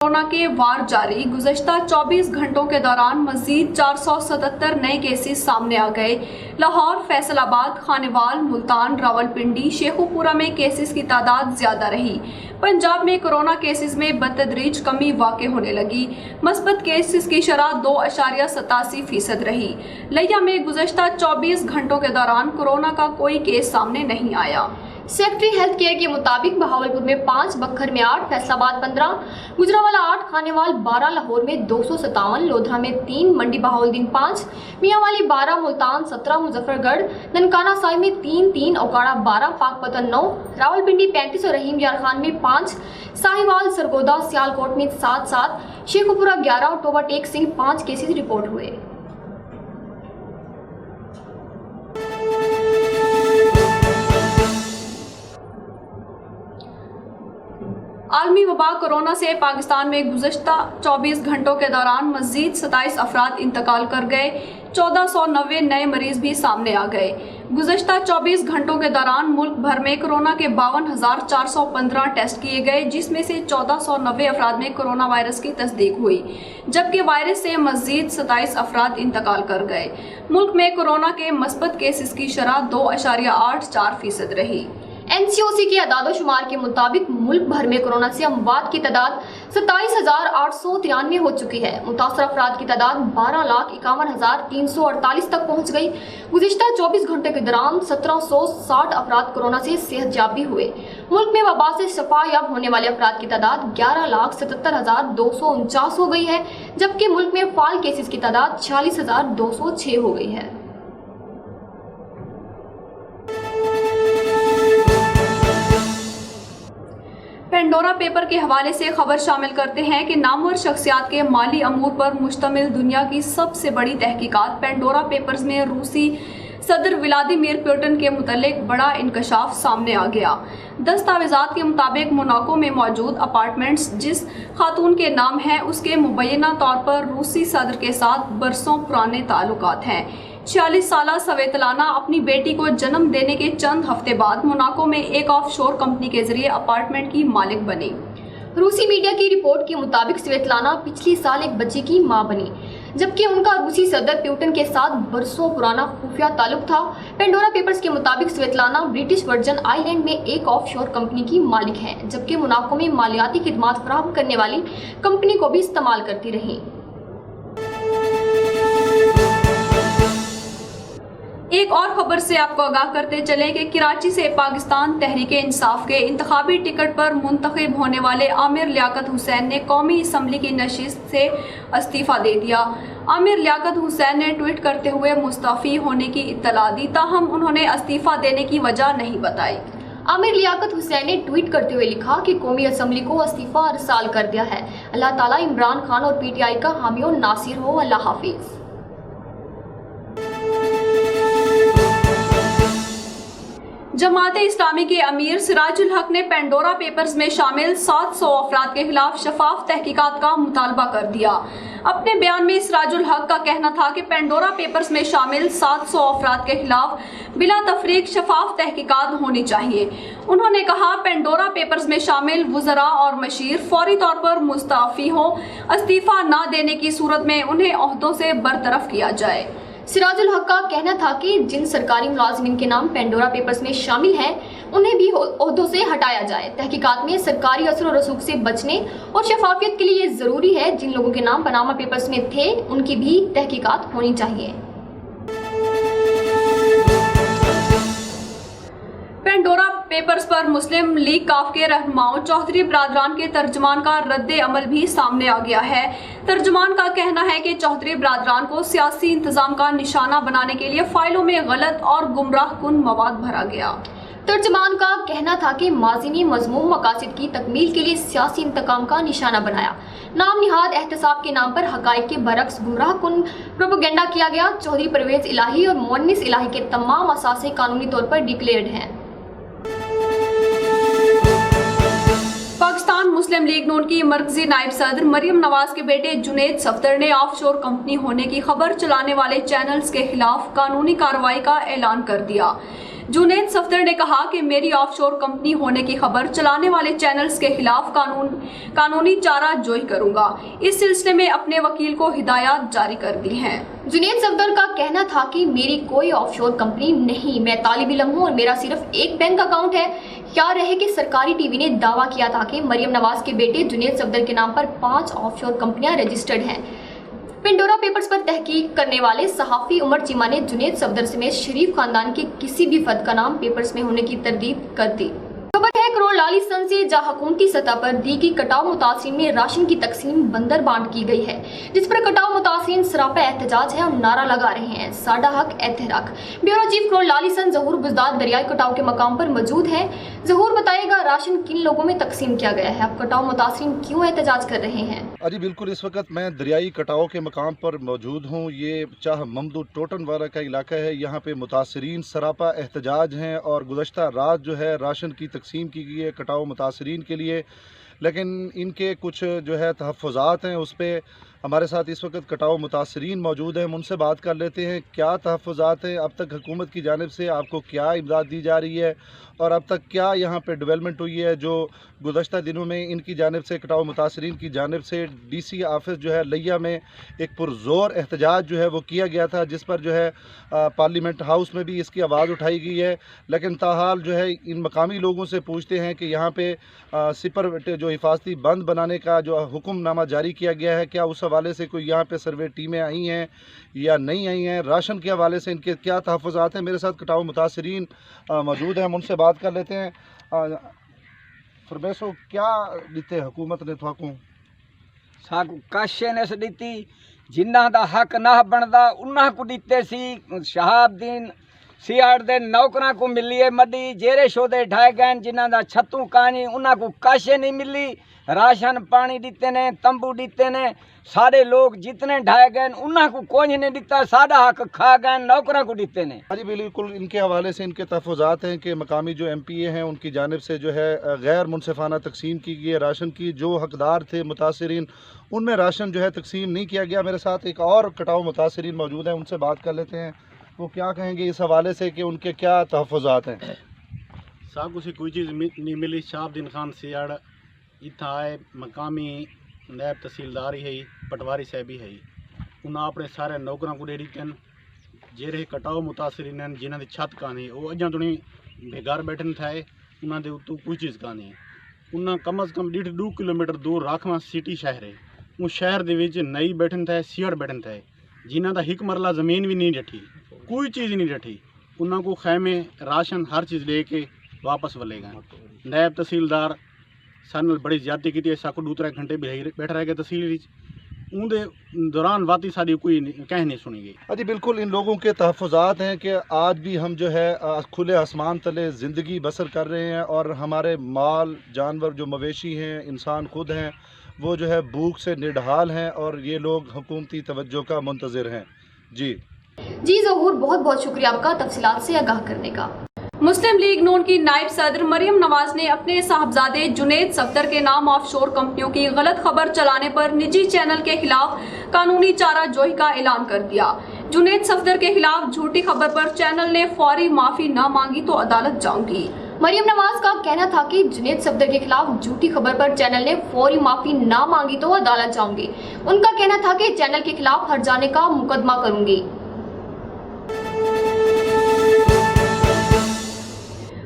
Corona के वार जारी। गुज़श्ता 24 घंटों के दौरान मजीद 477 नए केसेस सामने आ गए। लाहौर, फैसलाबाद, खानेवाल, मुल्तान, रावलपिंडी, शेखुपुरा में केसेस की तादाद ज्यादा रही। पंजाब में कोरोना केसेस में बतदरीज कमी वाक़ होने लगी। मस्बत केसेस की शरह 2.87% रही। लिया में गुज़श्ता 24 घंटों के दौरान कोरोना का कोई केस सामने नहीं आया। सेक्रेटरी हेल्थ केयर के मुताबिक बहावलपुर में 5, बखर में 8, फैसलाबाद 15, गुजरावाला 8, खानेवाल 12, लाहौर में 257, लोधरा में 3, मंडी बहाउद्दीन 5, मियांवाली 12, मुल्तान 17, मुजफ्फरगढ़ ननकाना साहिब में 3, ओकाड़ा 12, पाकपतन 9, रावलपिंडी 35 और रहीम यार खान में 5, साहिवाल, सरगोदा, सियालकोट में 7, शेखुपुरा 11 और टोबा टेक सिंह 5 केसेस रिपोर्ट हुए। आलमी वबा कोरोना से पाकिस्तान में गुज़श्ता 24 घंटों के दौरान मजीद 27 अफराद इंतकाल कर गए। 1490 नए मरीज भी सामने आ गए। गुज़श्ता 24 घंटों के दौरान मुल्क भर में कोरोना के 52,415 टेस्ट किए गए, जिसमें से 1490 अफराद में कोरोना वायरस की तस्दीक हुई, जबकि वायरस से मजीद 27 अफराद इंतकाल कर गए। मुल्क में कोरोना के मस्बत केसेस की शरह 2.84% रही। एनसीओसी के अदाद-ओ-शुमार के मुताबिक मुल्क भर में कोरोना से अमवात की तादाद 27,893 हो चुकी है। मुतासर अफराद की तादाद 12,51,348 तक पहुँच गई। गुज़िश्ता 24 घंटे के दौरान 1760 अफराद कोरोना से सेहतयाब भी हुए। मुल्क में वबा से शफायाब होने वाले अफराद की तादाद 11,77,249 हो गई है, जबकि मुल्क में फाल केसेस की तादाद 46,206 हो गई है। पेंडोरा पेपर के हवाले से खबर शामिल करते हैं कि नामवर शख्सियात के माली अमूर पर मुश्तमिल दुनिया की सबसे बड़ी तहकीकात पेंडोरा पेपर्स में रूसी सदर व्लादिमीर पुतिन के मुतल्लिक बड़ा इंकशाफ सामने आ गया। दस्तावेजात के मुताबिक मोनाको में मौजूद अपार्टमेंट्स जिस खातून के नाम है, उसके मुबैना तौर पर रूसी सदर के साथ बरसों पुराने ताल्लुकात हैं। 46 साला सवेतलाना अपनी बेटी को जन्म देने के चंद हफ्ते बाद मोनाको में एक ऑफशोर कंपनी के जरिए अपार्टमेंट की मालिक बनी। रूसी मीडिया की रिपोर्ट के मुताबिक स्वेतलाना पिछले साल एक बच्चे की मां बनी, जबकि उनका रूसी सदर पुतिन के साथ बरसों पुराना खुफिया ताल्लुक था। पेंडोरा पेपर्स के मुताबिक स्वेतलाना ब्रिटिश वर्जन आइलैंड में एक ऑफशोर कंपनी की मालिक हैं, जबकि मोनाको में मालियाती खिदमात फराहम करने वाली कंपनी को भी इस्तेमाल करती रही। एक और खबर से आपको आगाह करते चले कि कराची से पाकिस्तान तहरीक-ए-इंसाफ के इंतखाबी टिकट पर मुंतखब होने वाले आमिर लियाकत हुसैन ने कौमी असम्बली की नशिस्त से इस्तीफा दे दिया। आमिर लियाकत हुसैन ने ट्वीट करते हुए मुस्तफ़ी होने की इत्तला दी, ताहम उन्होंने इस्तीफा देने की वजह नहीं बताई। आमिर लियाकत हुसैन ने ट्वीट करते हुए लिखा कि कौमी असम्बली को इस्तीफा अरसाल कर दिया है। अल्लाह ताला इमरान खान और PTI का हामी और नासिर हो। अल्लाह हाफिज। जमाते इस्लामी के अमीर सिराजुल हक ने पेंडोरा पेपर्स में शामिल 700 अफराद के खिलाफ शफाफ तहकीकात का मुतालबा कर दिया। अपने बयान में सिराजुल हक का कहना था कि पेंडोरा पेपर्स में शामिल 700 अफराद के खिलाफ बिला तफरीक शफाफ तहकीकात होनी चाहिए। उन्होंने कहा, पेंडोरा पेपर्स में शामिल वुज़रा और मशीर फौरी तौर पर मुस्तफ़ी हों। इस्तीफा न देने की सूरत में उन्हें ओहदों से बरतरफ किया जाए। सिराजुल हक का कहना था कि जिन सरकारी मुलाजिमीन के नाम पेंडोरा पेपर्स में शामिल हैं, उन्हें भी ओहदों से हटाया जाए। तहकीकात में सरकारी असर और रसूख से बचने और शफाफियत के लिए ये जरूरी है जिन लोगों के नाम पनामा पेपर्स में थे, उनकी भी तहकीकात होनी चाहिए। पेंडोरा पेपर्स पर मुस्लिम लीग काफ के रहनुमाओं चौधरी बरादरान के तर्जमान का रद्द अमल भी सामने आ गया है। तर्जमान का कहना है कि चौधरी बरादरान को सियासी इंतजाम का निशाना बनाने के लिए फाइलों में गलत और गुमराह कुन मवाद भरा गया। तर्जमान का कहना था कि माजी ने मज़मूम मकासद की तकमील के लिए सियासी इंतकाम का निशाना बनाया। नाम निहाद एहतसाब के नाम पर हकाइक के बरक्स गुमराह कुन प्रोपेगेंडा किया गया। चौधरी परवेज इलाही और मोनिस इलाही के तमाम असासे कानूनी तौर पर डिक्लेयर्ड हैं। पाकिस्तान मुस्लिम लीग नून की मरकजी नायब सदर मरियम नवाज के बेटे जुनेद सफ्दर ने ऑफशोर कंपनी होने की खबर चलाने वाले चैनल्स के खिलाफ कानूनी कार्रवाई का ऐलान कर दिया। जुनैद सफदर ने कहा कि मेरी ऑफशोर कंपनी होने की खबर चलाने वाले चैनल्स के खिलाफ कानूनी चाराजोई करूंगा। इस सिलसिले में अपने वकील को हिदायत जारी कर दी हैं। जुनैद सफदर का कहना था कि मेरी कोई ऑफशोर कंपनी नहीं, मैं तालिब इल्म हूँ और मेरा सिर्फ एक बैंक अकाउंट है। क्या रहे कि सरकारी टीवी ने दावा किया था कि मरियम नवाज के बेटे जुनैद सफदर के नाम पर 5 ऑफशोर कंपनियां रजिस्टर्ड हैं। पेंडोरा पेपर्स पर तहकीक करने वाले सहाफ़ी उमर चीमा ने जुनैद सफदर समेत शरीफ खानदान के किसी भी फर्द का नाम पेपर्स में होने की तरदीद कर दी। खबर है करोड़ लाली सन से जहां हुकूमती सतह पर दी की कटाव मुतासिरीन में राशन की तकसीम बंदर बांट की गई है, जिस पर कटाव मुतासिरीन सरापा एहतजाज है और नारा लगा रहे हैं, साडा हक एहतराक। ब्यूरो चीफ करोड़ लाली सन जहूर बुजदाद दरियाई कटाव के मकाम पर मौजूद है। जहूर बताएगा राशन किन लोगों में तकसीम किया गया है, अब कटाव मुतासिरीन क्यों एहतजाज कर रहे हैं। अजी बिल्कुल, इस वक्त मैं दरियाई कटाव के मकाम पर मौजूद हूँ। ये चाह ममदू टोटन वाला का इलाका है। यहाँ पे मुतासरीन सरापा एहतजाज हैं और गुज़श्ता रात जो है राशन की तकसीम की गई है कटाव मुतासरीन के लिए, लेकिन इनके कुछ जो है तहफ़्फ़ुज़ात हैं उस पर हमारे साथ इस वक्त कटाव मुतासरीन मौजूद हैं। हम उनसे बात कर लेते हैं क्या तहफ़्फ़ुज़ात हैं, अब तक हुकूमत की जानिब से आपको क्या इमदाद दी जा रही है और अब तक क्या यहाँ पे डेवलपमेंट हुई है जो गुज़श्ता दिनों में इनकी जानिब से कटाव मुतासरीन की जानिब से DC ऑफिस जो है लिया में एक पुरज़ोर एहतजाज जो है वो किया गया था, जिस पर जो है पार्लियामेंट हाउस में भी इसकी आवाज़ उठाई गई है। लेकिन ताहाल जो है इन मकामी लोगों से पूछते हैं कि यहाँ पे सिपर जो हिफाजती बंद बनाने का जो हुक्मनामा जारी किया गया है, क्या उस हवाले से कोई यहाँ पे सर्वे टीमें आई हैं या नहीं आई हैं, राशन के हवाले से इनके क्या तहफ़्फ़ुज़ात हैं। मेरे साथ कटाव मुतासरीन मौजूद हैं, हम उनसे बात कर लेते हैं। फरमेशो क्या दिते हुकूमत ने थाकू साकू काशे ने दी जिन्ना दा हक ना बनदा उन्ना को दिते सी। शहाबुद्दीन सियाड़ दे नौकरां को मिली है मदी, जेरे शोदे ढाए गए जिन्ना दा छत्तू कानी उन्ना को काशे नहीं मिली। राशन पानी दिते ने, तंबू दिते ने, सारे लोग जितने ढाए गए उन्ना को कोई नहीं दिता, सादा हक खा गए नौकरां को दिते ने। जी बिल्कुल, इनके हवाले से इनके तहफ़्फ़ुज़ात हैं कि मकामी जो MPA हैं उनकी जानिब से जो है गैर मुनसिफाना तकसीम की गई है राशन की। जो हकदार थे मुतासरीन उनमें राशन जो है तकसीम नहीं किया गया। मेरे साथ एक और कटाव मुतासरीन मौजूद हैं, उनसे बात कर लेते हैं। वो क्या कहेंगे इस हवाले से कि उनके क्या तहफ़्फ़ुज़ात हैं। साकू से कोई चीज़ नहीं मिली। शहाबुद्दीन खान सियाड़ इतना आए, मकामी नायब तहसीलदार ही है, पटवारी साहब ही है, उन्हें अपने सारे नौकरों को दे दिते जेरे कटाव मुतासरीन जिन्होंने छत का नहीं वो अजा तुणी बेघर बैठन थे, उन्होंने उत्तू कोई चीज़ का नहीं। उन्हें कम अज़ कम 1.5 किलोमीटर दूर राखवा सिटी शहर है, उस शहर के नई बैठन थे, सियाड़ बैठन थे, जिन्हों का एक मरला ज़मीन भी नहीं डठी, कोई चीज़ नहीं डठी। उन्होंने को खैमे राशन हर चीज़ लेके वापस वले गए। नायब तहसीलदार सानल बड़ी ज्यादती की, साकू 2-3 घंटे बैठ रह गए तहसील उनके दौरान वाती सारी कोई कह नहीं सुनी गई। जी बिल्कुल, इन लोगों के तहफ़्फ़ुज़ात हैं कि आज भी हम जो है खुले आसमान तले ज़िंदगी बसर कर रहे हैं और हमारे माल जानवर जो मवेशी हैं, इंसान खुद हैं, वो जो है भूख से निढाल हैं और ये लोग हुकूमती तवज्जो का मुंतज़िर हैं। जी ज़हूर, बहुत बहुत शुक्रिया आपका तफसीलात से आगाह करने का। मुस्लिम लीग नून की नायब सदर मरियम नवाज ने अपने साहबजादे जुनैद सफदर के नाम ऑफशोर कंपनियों की गलत खबर चलाने पर निजी चैनल के खिलाफ कानूनी चाराजोई का ऐलान कर दिया। जुनैद सफदर के खिलाफ झूठी खबर पर चैनल ने फौरी माफी न मांगी तो अदालत जाऊंगी। मरियम नवाज का कहना था कि जुनैद सफदर के खिलाफ झूठी खबर पर चैनल ने फौरी माफी ना मांगी तो अदालत जाऊंगी। उनका कहना था कि चैनल के खिलाफ हट जाने का मुकदमा करूंगी।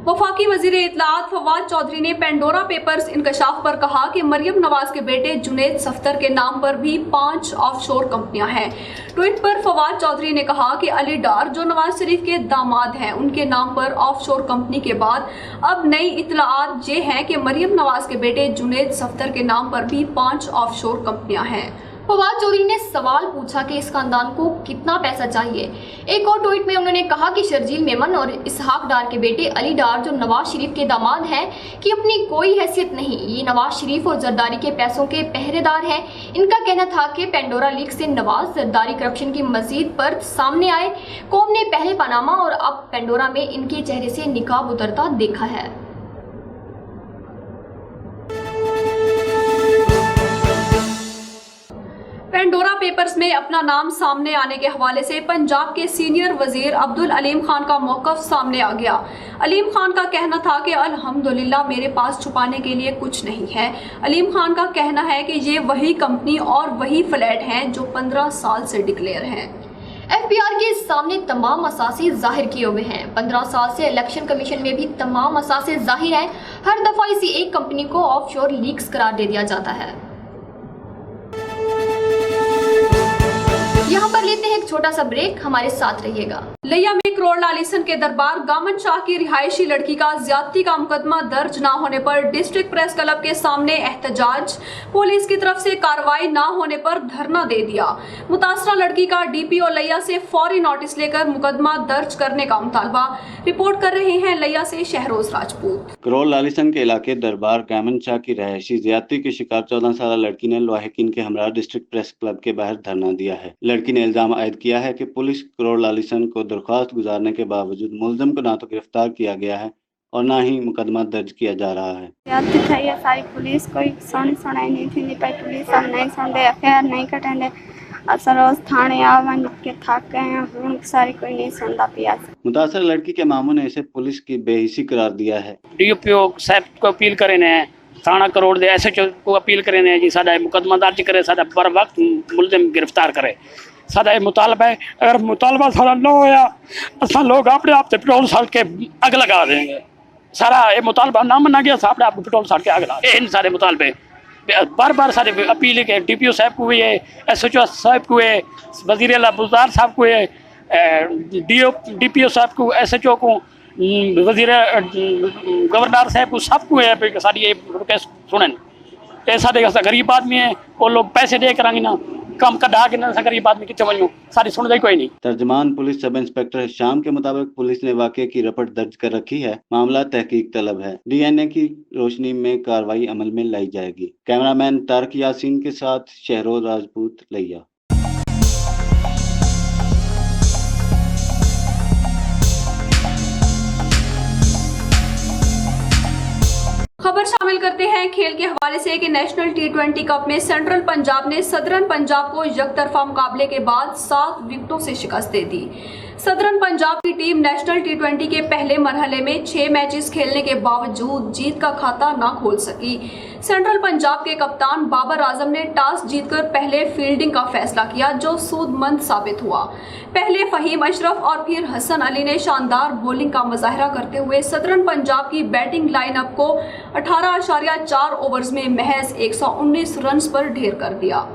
वफाकी वजीर इत्तलात फवाद चौधरी ने पेंडोरा पेपर्स इंकशाफ पर कहा कि मरियम नवाज के बेटे जुनैद सफदर के नाम पर भी 5 ऑफशोर कंपनियां हैं। ट्वीट पर फवाद चौधरी ने कहा कि अली डार जो नवाज शरीफ के दामाद हैं उनके नाम पर ऑफशोर कंपनी के बाद अब नई इत्तलात ये हैं कि मरियम नवाज के बेटे जुनैद सफदर के नाम पर भी 5 ऑफशोर कंपनियां हैं। फवाद चौधरी ने सवाल पूछा कि इस खानदान को कितना पैसा चाहिए। एक और ट्वीट में उन्होंने कहा कि शर्जील मेमन और इसहाक डार के बेटे अली डार जो नवाज शरीफ के दामाद हैं कि अपनी कोई हैसियत नहीं, ये नवाज शरीफ और जरदारी के पैसों के पहरेदार हैं। इनका कहना था कि पेंडोरा लीक से नवाज जरदारी करप्शन की मजीद पर सामने आए। कौम ने पहले पनामा और अब पेंडोरा में इनके चेहरे से निकाब उतरता देखा है। पेंडोरा पेपर्स में अपना नाम सामने आने के हवाले से पंजाब के सीनियर वजीर अब्दुल अलीम खान का मौक़िफ़ सामने आ गया। अलीम खान का कहना था कि अल्हम्दुलिल्लाह मेरे पास छुपाने के लिए कुछ नहीं है। अलीम खान का कहना है कि ये वही कंपनी और वही फ्लैट हैं जो 15 साल से डिक्लेयर हैं। FBR के सामने तमाम असासे जाहिर किए हुए हैं। 15 साल से इलेक्शन कमीशन में भी तमाम असासे जाहिर हैं। हर दफा इसी एक कंपनी को ऑफशोर लीक्स करार दे दिया जाता है। यहाँ पर लेते हैं एक छोटा सा ब्रेक, हमारे साथ रहिएगा। लिया में करोड़ लालिसन के दरबार गामन शाह की रिहायशी लड़की का ज्यादती का मुकदमा दर्ज न होने पर डिस्ट्रिक्ट प्रेस क्लब के सामने एहतजाज। पुलिस की तरफ से कार्रवाई न होने पर धरना दे दिया। मुतासरा लड़की का DPO लिया से फौरी नोटिस लेकर मुकदमा दर्ज करने का मुतालबा। रिपोर्ट कर रहे हैं लिया से शहरोज राजपूत। करोड़ लालिसन के इलाके दरबार गामन शाह की रहायशी ज्यादती के शिकार 14 साल लड़की ने लवाहिकीन के हमरा डिस्ट्रिक्ट प्रेस क्लब के बाहर धरना दिया है। लड़की ने इल्जाम आयद किया है कि पुलिस करोड़ लालिसन को दरख्वास्त गुजारने के बावजूद मुलजम को ना तो गिरफ्तार किया गया है और ना ही मुकदमा दर्ज किया जा रहा है। ज्यादती थी है सारी पुलिस कोई सुनाई नहीं थी पाई। पुलिस हम नहीं सुनते, FIR नहीं कटेंगे। असर रोज थाने आवन के थक गए हैं, हूं सारी कोई नहीं सुनता पिया। मुतासर लड़की के मामू ने इसे पुलिस की बेहिसी करार दिया है। DPO साहब को अपील करे ने, थाना करोड़ दे SHO को अपील करे ने जी साडा मुकदमा दर्ज करे, साडा बर वक्त मुलजिम गिरफ्तार करे। साडा मुतालबा है, अगर मुतालबा सारा न होया असा लोग अपने आप से पेट्रोल साड़ के अग लगा देंगे। सारा ये मुतालबा ना मना गया, अपने आप को पेट्रोल साड़ के अग लगा, ये सारे मुतालबे बार बार सारे अपील के DPO साहब को हुई है, SHO साहब को है, वज़ीर आला बुज़दार साहब को है, DPO साहब को, SHO को, वज़ीर गवर्नर साहब को, सबको है सारी ये सुनन। सारे गरीब आदमी है, वो लोग पैसे दे कर ना काम कढ़ा के ना गरीब आदमी कितने वजू सारी सुन कोई नहीं। तर्जमान पुलिस सब इंस्पेक्टर शाम के मुताबिक पुलिस ने वाक़े की रपट दर्ज कर रखी है। मामला तहकीक तलब है। DNA की रोशनी में कार्रवाई अमल में लाई जाएगी। कैमरामैन तारक यासीन के साथ शहरोज राजपूत लिया। खबर शामिल करते हैं खेल के हवाले से कि नेशनल T20 कप में सेंट्रल पंजाब ने सदरन पंजाब को यकतरफा मुकाबले के बाद 7 विकेटों से शिकस्त दे दी। सदरन पंजाब की टीम नेशनल T20 के पहले मरहले में 6 मैचेस खेलने के बावजूद जीत का खाता ना खोल सकी। सेंट्रल पंजाब के कप्तान बाबर आजम ने टॉस जीतकर पहले फील्डिंग का फैसला किया, जो सूदमंद साबित हुआ। पहले फहीम अशरफ और फिर हसन अली ने शानदार बॉलिंग का मुजाहरा करते हुए सदरन पंजाब की बैटिंग लाइनअप को 18.4 ओवर्स में महज 119 रन पर ढेर कर दिया।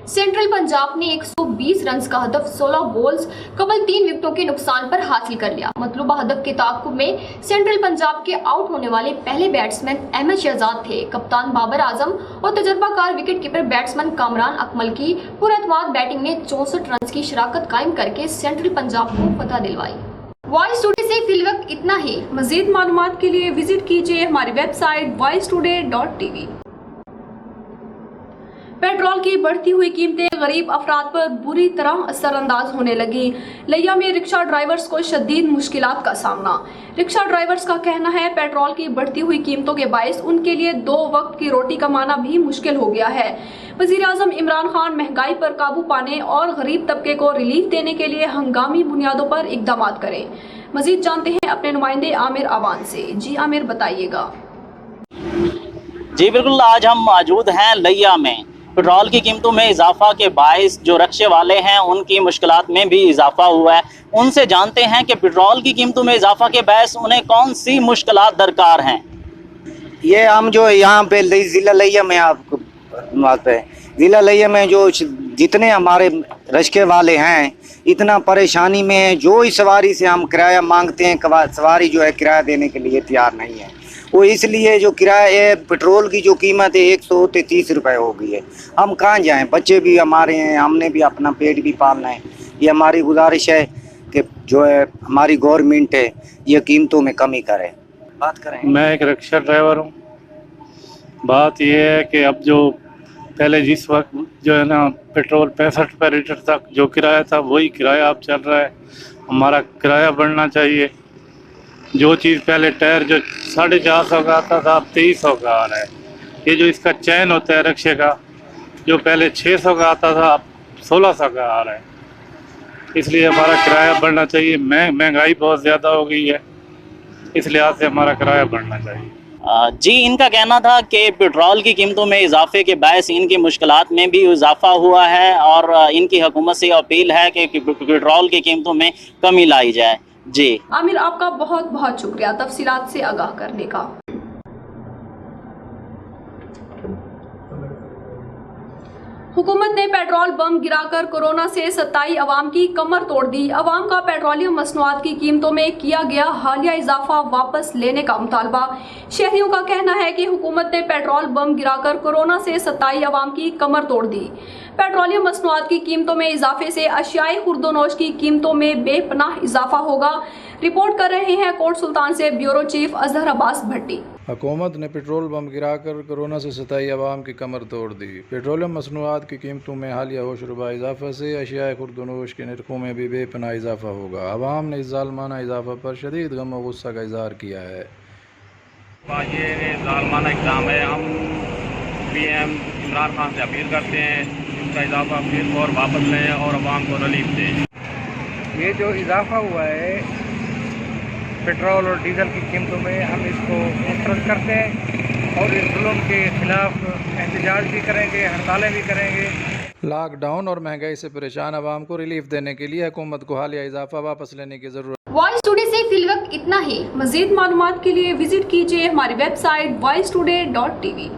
सेंट्रल पंजाब ने 120 रन का हदफ 16 बॉल्स कबल 3 विकेटों के नुकसान पर हासिल कर लिया। मतलूबा हदफ के ताक़ुब में सेंट्रल पंजाब के आउट होने वाले पहले बैट्समैन अहमद शहजाद थे। कप्तान बाबर आजम और तजर्बाकार wicket keeper batsman Kamran Akmal की पुरअतमाद बैटिंग में 64 रन की शराकत कायम करके सेंट्रल पंजाब को फतह दिलवाई। वॉइस टुडे से फिलवक्त इतना ही। मजीद मालूमात के लिए विजिट कीजिए हमारी वेबसाइट voicetoday.tv। पेट्रोल की बढ़ती हुई कीमतें गरीब अफराद पर बुरी तरह असरअंदाज होने लगी। लिया में रिक्शा ड्राइवर्स को शदीद मुश्किलात का सामना। रिक्शा ड्राइवर्स का कहना है पेट्रोल की बढ़ती हुई कीमतों के बायस उनके लिए 2 वक्त की रोटी कमाना भी मुश्किल हो गया है। वज़ीर आज़म इमरान खान महंगाई पर काबू पाने और गरीब तबके को रिलीफ देने के लिए हंगामी बुनियादों पर इकदाम करें। मजीद जानते हैं अपने नुमाइंदे आमिर आवान से। जी आमिर, बताइएगा। जी बिल्कुल, आज हम मौजूद हैं लिया में। पेट्रोल की कीमतों में इजाफा के बायस जो रक्शे वाले हैं उनकी मुश्किलात में भी इजाफा हुआ है। उनसे जानते हैं कि पेट्रोल की कीमतों में इजाफा के बायस उन्हें कौन सी मुश्किलात दरकार हैं। ये हम जो यहाँ पे ज़िला लिया में आपको बात है, ज़िला लिया में जो जितने हमारे रश्के वाले हैं इतना परेशानी में है। जो ही सवारी से हम किराया मांगते हैं, सवारी जो है किराया देने के लिए तैयार नहीं है। वो इसलिए जो किराया पेट्रोल की जो कीमत है 130 रुपये हो गई है। हम कहाँ जाएं, बच्चे भी हमारे हैं, हमने भी अपना पेट भी पालना है। ये हमारी गुजारिश है कि जो है हमारी गवर्नमेंट है ये कीमतों में कमी करे। बात करें। मैं एक रिक्शा ड्राइवर हूँ। बात ये है कि अब जो पहले जिस वक्त जो है ना पेट्रोल 65 रुपये लीटर तक जो किराया था वही किराया अब चल रहा है। हमारा किराया बढ़ना चाहिए। जो चीज़ पहले टायर जो 450 का आता था अब 2300 का आ रहा है। ये जो इसका चैन होता है रिक्शे का जो पहले 600 का आता था अब 1600 का आ रहा है, इसलिए हमारा किराया बढ़ना चाहिए। महंगाई बहुत ज़्यादा हो गई है, इस लिहाज से हमारा किराया बढ़ना चाहिए। जी, इनका कहना था कि पेट्रोल की कीमतों में इजाफे के बायस इनकी मुश्किलात में भी इजाफा हुआ है और इनकी हुकूमत से अपील है कि पेट्रोल की कीमतों में कमी लाई जाए। जी आमिर, आपका बहुत बहुत शुक्रिया तफसीलात से आगाह करने का। हुकूमत ने पेट्रोल बम गिराकर कोरोना से सताई अवाम की कमर तोड़ दी। अवाम का पेट्रोलियम मसनूआत की कीमतों में किया गया हालिया इजाफा वापस लेने का मुतालबा। शहरियों का कहना है कि हुकूमत ने पेट्रोल बम गिराकर कोरोना से सताई अवाम की कमर तोड़ दी। पेट्रोलियम मसनूआत की कीमतों में इजाफे से अशियाए खुर्दोनोश की कीमतों में बेपनाह इजाफा होगा। रिपोर्ट कर रहे हैं कोट सुल्तान से ब्यूरो चीफ अजहर अब्बास भट्टी। हुकूमत ने पेट्रोल बम गिराकर कोरोना से सताई अवाम की कमर तोड़ दी। पेट्रोलियम मसनूआत की कीमतों में हालिया होशरुबा इजाफा से अशियाए खुर्दोनोश के नरखों में भी बेपनाह इजाफा होगा। अवाम ने इस ज़ालमाना इजाफा पर शदीद गम और गुस्सा का इजहार किया है। ये ज़ालमाना इक़दाम है, हम PM इमरान खान से अपील करते हैं इसका इजाफा फिर और वापस लें और अवाम को रिलीफ दें। ये जो इजाफा हुआ है पेट्रोल और डीजल की कीमतों में, हम इसको मुस्तरद करते हैं और इस जुल्म के खिलाफ एहतजाज भी करेंगे, हड़तालें भी करेंगे। लॉकडाउन और महंगाई से परेशान अवाम को रिलीफ देने के लिए हुकूमत को हालिया इजाफा वापस लेने की जरूरत। वॉइस टुडे से फिलवक्त इतना ही। मजीद मालूमात के लिए विजिट कीजिए हमारी वेबसाइट voicetoday.tv।